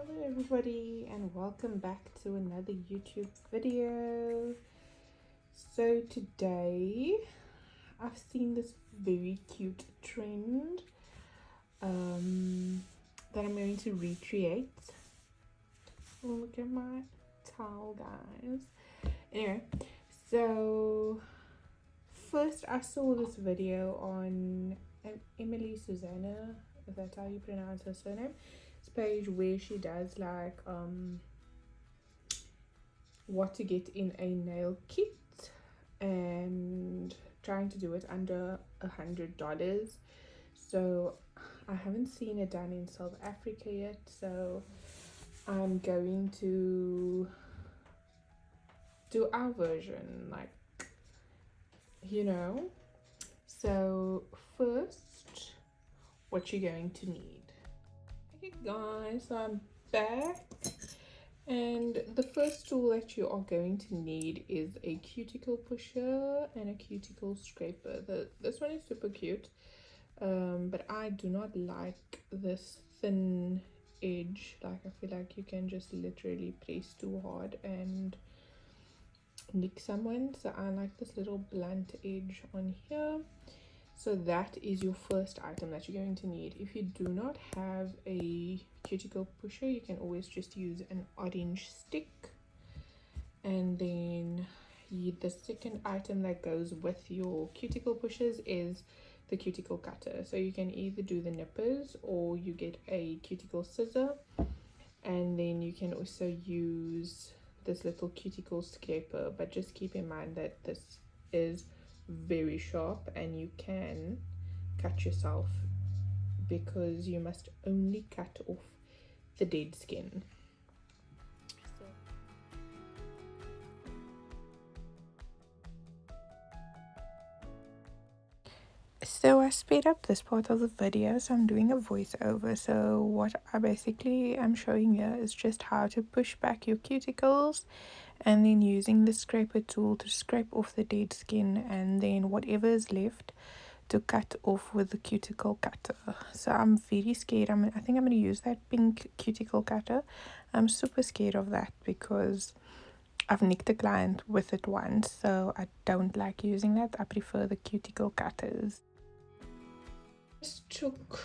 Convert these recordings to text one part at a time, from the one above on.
Hello everybody and welcome back to another YouTube video. So today I've seen this very cute trend that I'm going to recreate. Oh, look at my towel, guys. Anyway, so first I saw this video on Emily Susanna, if that's how you pronounce her surname, page where she does like what to get in a nail kit and trying to do it under $100. So I haven't seen it done in South Africa yet, so I'm going to do our version, like, so first, what you're going to need. Okay guys, so I'm back, and the first tool that you are going to need is a cuticle pusher and a cuticle scraper. This one is super cute, but I do not like this thin edge. Like, I feel like you can just literally press too hard and nick someone, so I like this little blunt edge on here. So that is your first item that you're going to need. If you do not have a cuticle pusher, you can always just use an orange stick. And then the second item that goes with your cuticle pushers is the cuticle cutter. So you can either do the nippers or you get a cuticle scissor, and then you can also use this little cuticle scraper, but just keep in mind that this is very sharp and you can cut yourself because you must only cut off the dead skin. So I sped up this part of the video, so I'm doing a voiceover. So what I basically am showing here is just how to push back your cuticles, and then using the scraper tool to scrape off the dead skin, and then whatever is left to cut off with the cuticle cutter. So I'm very scared. I think I'm going to use that pink cuticle cutter. I'm super scared of that because I've nicked a client with it once, so I don't like using that. I prefer the cuticle cutters. Just took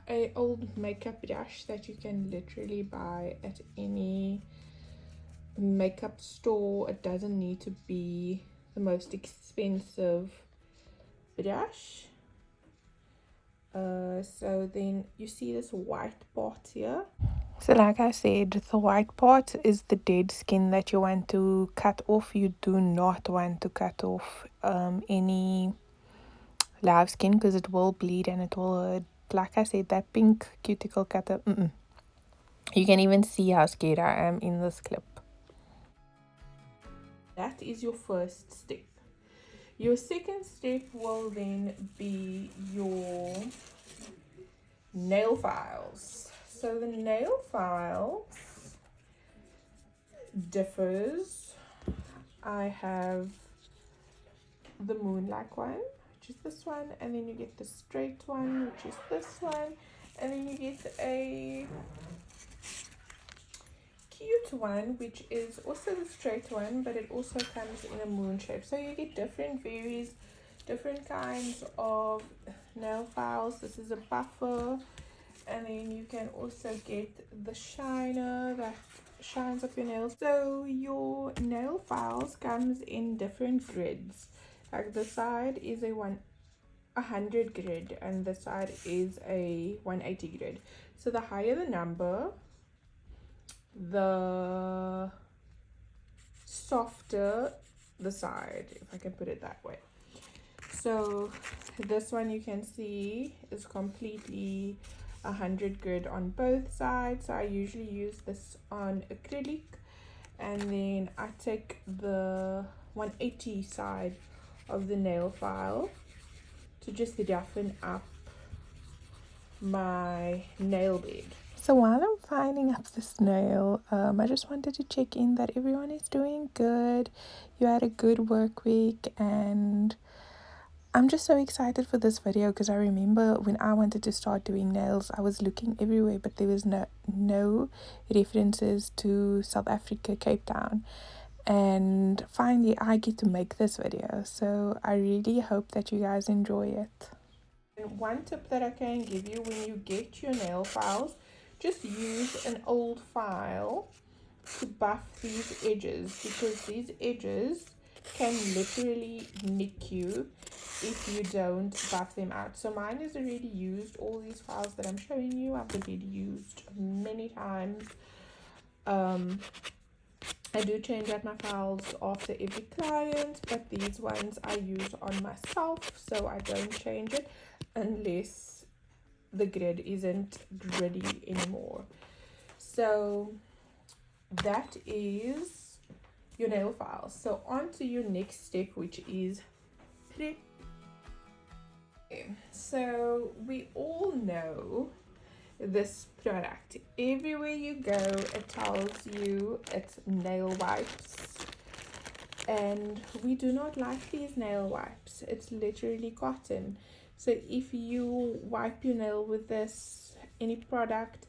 a old makeup brush that you can literally buy at any makeup store. It doesn't need to be the most expensive brush. So then you see this white part here. So like I said, the white part is the dead skin that you want to cut off. You do not want to cut off any live skin because it will bleed and it will hurt. Like I said, that pink cuticle cutter, you can even see how scared I am in this clip. That is your first step. Your second step will then be your nail files. So the nail files differs. I have the moonlight one, which is this one, and then you get the straight one, which is this one, and then you get a cute one, which is also the straight one, but it also comes in a moon shape. So you get different kinds of nail files. This is a buffer, and then you can also get the shiner that shines up your nails. So your nail files comes in different grids. Like the side is a 100 grid and the side is a 180 grid. So the higher the number, the softer the side, if I can put it that way. So this one you can see is completely 100 grid on both sides. So I usually use this on acrylic, and then I take the 180 side of the nail file to just roughen up my nail bed. So while I'm filing up this nail, I just wanted to check in that everyone is doing good. You had a good work week, and I'm just so excited for this video because I remember when I wanted to start doing nails, I was looking everywhere, but there was no references to South Africa, Cape Town. And finally, I get to make this video. So I really hope that you guys enjoy it. And one tip that I can give you when you get your nail files, just use an old file to buff these edges, because these edges can literally nick you if you don't buff them out. So mine is already used. All these files that I'm showing you, I've already used many times. I do change out my files after every client, but these ones I use on myself, so I don't change it unless the grid isn't gritty anymore. So that is your nail files. So on to your next step, which is prep. So we all know this product. Everywhere you go, it tells you it's nail wipes, and we do not like these nail wipes. It's literally cotton. So if you wipe your nail with this, any product,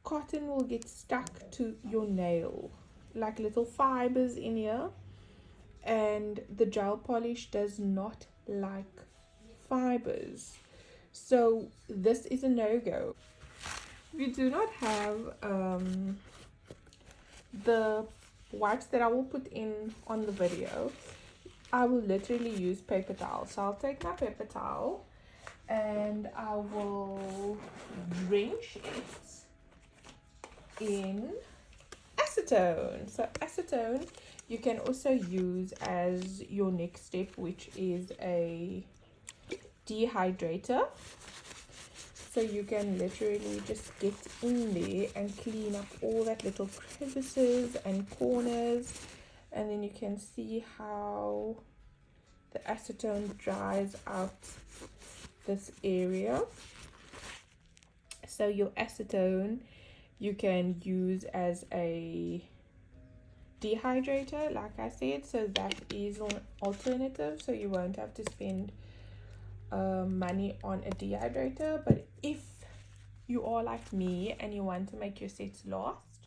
cotton will get stuck to your nail, like little fibers in here, and the gel polish does not like fibers. So this is a no-go. We do not have the wipes that I will put in on the video. I will literally use paper towel. So I'll take my paper towel and I will drench it in acetone. So acetone you can also use as your next step, which is a dehydrator. So you can literally just get in there and clean up all that little crevices and corners, and then you can see how the acetone dries out this area. So your acetone you can use as a dehydrator, like I said, so that is an alternative, so you won't have to spend money on a dehydrator. But if you are like me and you want to make your sets last,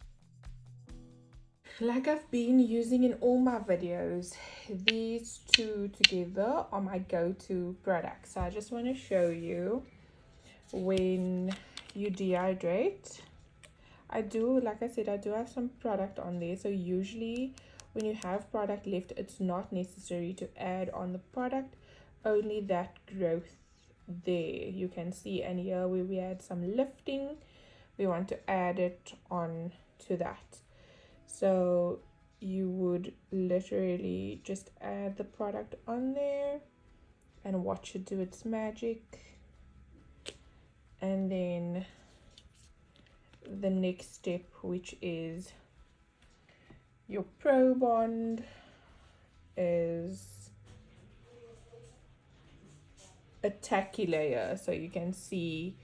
like I've been using in all my videos, these two together are my go-to products. So I just want to show you when you dehydrate. I do, like I said, I do have some product on there. So usually when you have product left, it's not necessary to add on the product, only that growth there you can see. And here where we had some lifting, we want to add it on to that. So you would literally just add the product on there and watch it do its magic. And then the next step, which is your Pro Bond, is a tacky layer, so you can see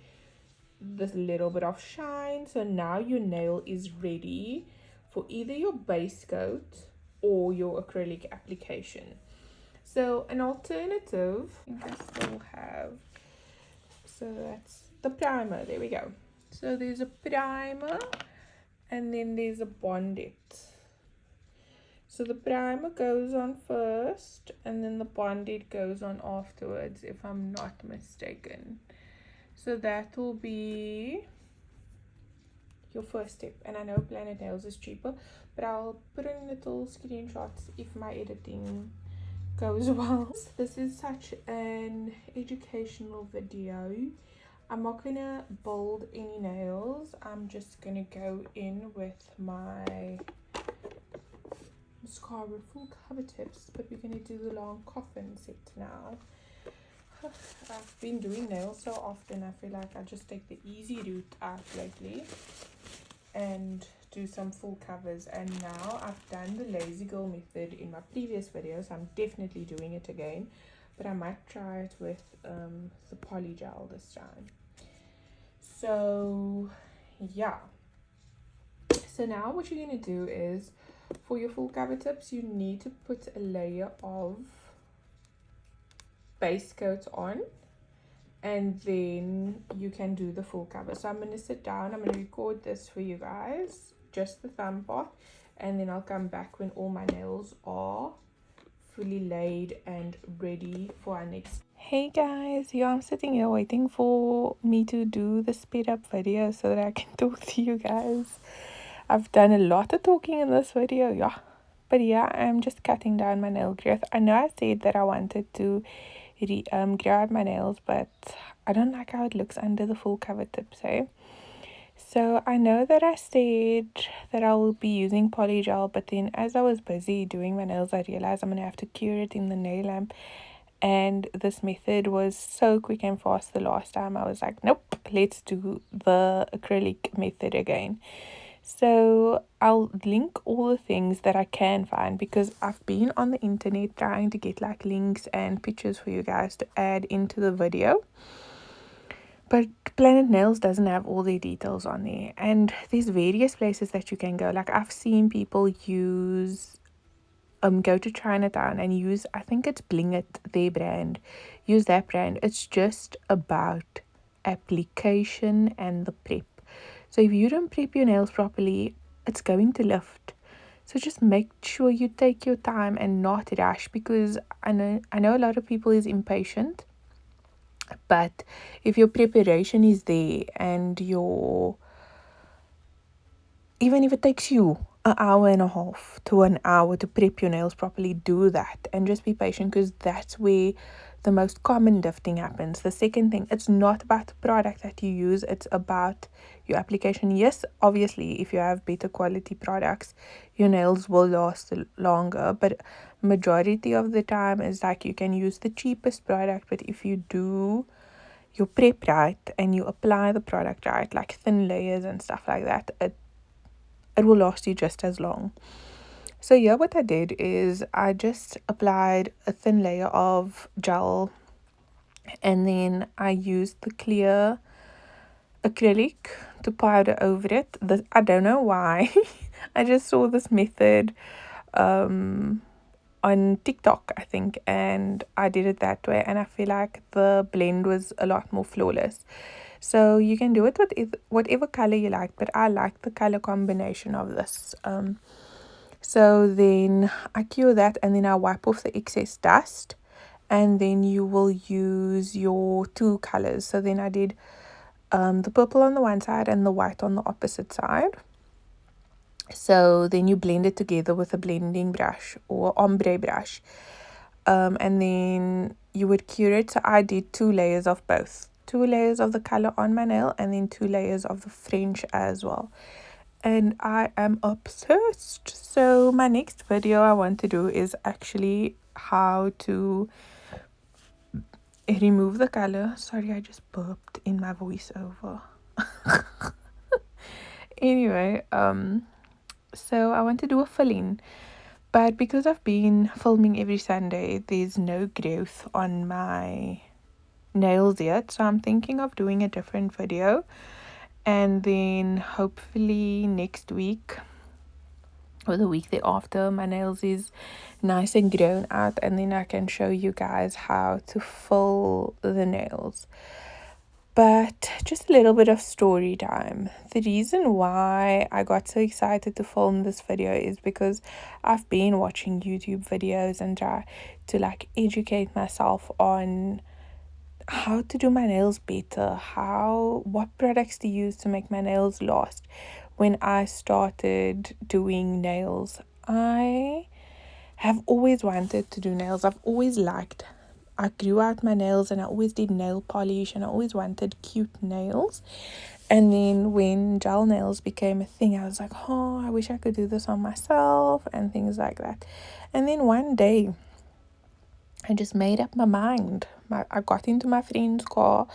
this little bit of shine. So now your nail is ready for either your base coat or your acrylic application. So an alternative, I think I still have, so that's the primer. There we go. So there's a primer and then there's a Bond-It. So the primer goes on first and then the Bond-It goes on afterwards, if I'm not mistaken. So that will be your first step. And I know Planet Nails is cheaper, but I'll put in little screenshots if my editing goes well. This is such an educational video. I'm not gonna build any nails. I'm just gonna go in with my Maskcara full cover tips, but we're gonna do the long coffin set now. I've been doing nails so often, I feel like I just take the easy route out lately and do some full covers. And now I've done the lazy girl method in my previous videos. I'm definitely doing it again, but I might try it with the poly gel this time. So yeah, so now what you're going to do is, for your full cover tips, you need to put a layer of base coat on, and then you can do the full cover. So I'm going to sit down, I'm going to record this for you guys, just the thumb part, and then I'll come back when all my nails are fully laid and ready for our next. Hey guys, yeah, I'm sitting here waiting for me to do the speed up video so that I can talk to you guys. I've done a lot of talking in this video, yeah. But yeah, I'm just cutting down my nail growth. I know I said that I wanted to grow out my nails, but I don't like how it looks under the full cover tips, eh? So I know that I said that I will be using polygel, but then as I was busy doing my nails, I realized I'm going to have to cure it in the nail lamp. And this method was so quick and fast the last time. I was like, nope, let's do the acrylic method again. So I'll link all the things that I can find, because I've been on the internet trying to get like links and pictures for you guys to add into the video. But Planet Nails doesn't have all their details on there. And there's various places that you can go. Like I've seen people use go to Chinatown and use, I think it's Bling It, their brand. Use that brand. It's just about application and the prep. So if you don't prep your nails properly, it's going to lift. So just make sure you take your time and not rush, because I know a lot of people is impatient. But if your preparation is there and even if it takes you an hour and a half to an hour to prep your nails properly, do that and just be patient, because that's where the most common lifting happens. The second thing, it's not about the product that you use, it's about your application. Yes, obviously, if you have better quality products, your nails will last longer, but majority of the time is like you can use the cheapest product, but if you do your prep right and you apply the product right, like thin layers and stuff like that, it will last you just as long. So yeah, what I did is I just applied a thin layer of gel, and then I used the clear acrylic to powder over it. I don't know why. I just saw this method on TikTok, I think, and I did it that way, and I feel like the blend was a lot more flawless. So you can do it with whatever color you like, but I like the color combination of this. So then I cure that, and then I wipe off the excess dust, and then you will use your two colors. So then I did the purple on the one side and the white on the opposite side. So then you blend it together with a blending brush or ombre brush, and then you would cure it. So I did 2 layers of both, 2 layers of the color on my nail and then 2 layers of the French as well. And I am obsessed. So my next video I want to do is actually how to remove the color. Sorry, I just burped in my voiceover. Anyway, so I want to do a fill-in, but because I've been filming every Sunday, there's no growth on my nails yet, so I'm thinking of doing a different video, and then hopefully next week or the week thereafter my nails is nice and grown out, and then I can show you guys how to fill the nails. But just a little bit of story time. The reason why I got so excited to film this video is because I've been watching YouTube videos and try to like educate myself on how to do my nails better, what products to use to make my nails last. When I started doing nails, I have always wanted to do nails. I grew out my nails and I always did nail polish and I always wanted cute nails. And then when gel nails became a thing, I was like, oh, I wish I could do this on myself and things like that. And then one day, I just made up my mind. I got into my friend's car.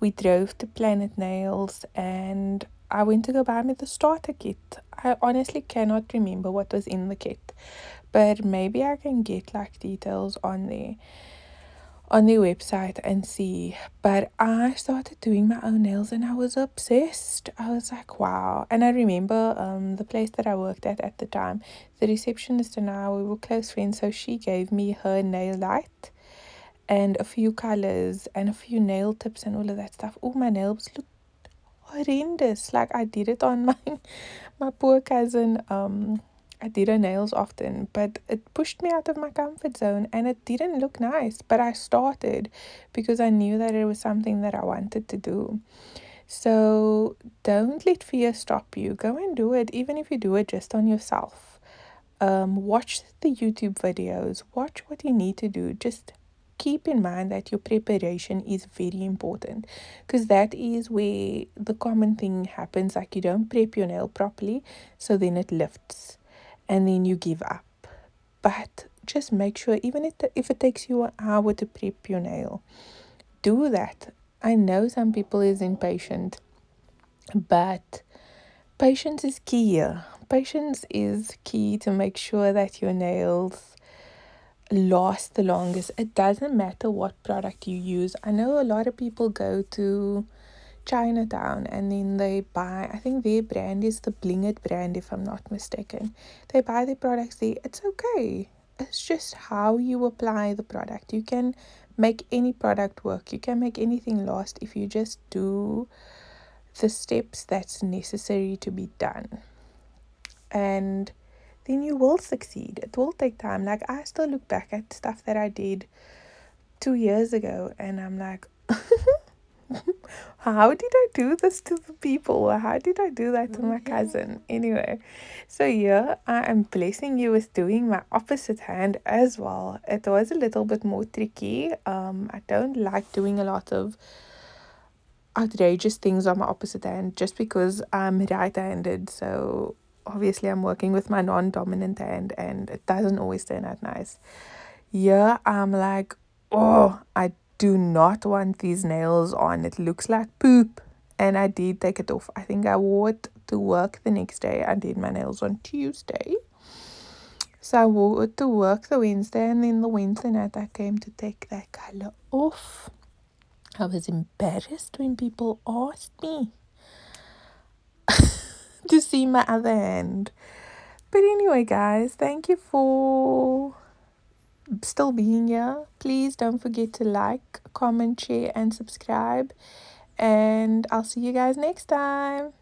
We drove to Planet Nails and I went to go buy me the starter kit. I honestly cannot remember what was in the kit, but maybe I can get like details on their website and see. But I started doing my own nails and I was obsessed. I was like, wow. And I remember the place that I worked at the time, the receptionist and I, we were close friends, so she gave me her nail light and a few colors and a few nail tips and all of that stuff. Oh, my nails look horrendous. Like, I did it on my poor cousin. I did her nails often, but it pushed me out of my comfort zone and it didn't look nice. But I started because I knew that it was something that I wanted to do. So don't let fear stop you. Go and do it, even if you do it just on yourself. Watch the YouTube videos, watch what you need to do. Just keep in mind that your preparation is very important, because that is where the common thing happens. Like, you don't prep your nail properly, so then it lifts and then you give up. But just make sure, even if it takes you an hour to prep your nail, do that. I know some people is impatient, but patience is key here. Patience is key to make sure that your nails last the longest. It doesn't matter what product you use. I know a lot of people go to Chinatown and then they buy, I think their brand is the Bling It brand, if I'm not mistaken. They buy the products there. It's okay. It's just how you apply the product. You can make any product work. You can make anything last if you just do the steps that's necessary to be done. And then you will succeed. It will take time. Like, I still look back at stuff that I did 2 years ago and I'm like, how did I do this to the people? How did I do that to my cousin? Anyway, so yeah, I am blessing you with doing my opposite hand as well. It was a little bit more tricky. I don't like doing a lot of outrageous things on my opposite hand just because I'm right-handed. So obviously I'm working with my non-dominant hand and it doesn't always turn out nice. Yeah, I'm like, oh, I do not want these nails on. It looks like poop. And I did take it off. I think I wore it to work the next day. I did my nails on Tuesday. So I wore it to work the Wednesday, and then the Wednesday night I came to take that color off. I was embarrassed when people asked me to see my other hand. But anyway, guys, thank you for still being here. Please don't forget to like, comment, share, and subscribe. And I'll see you guys next time.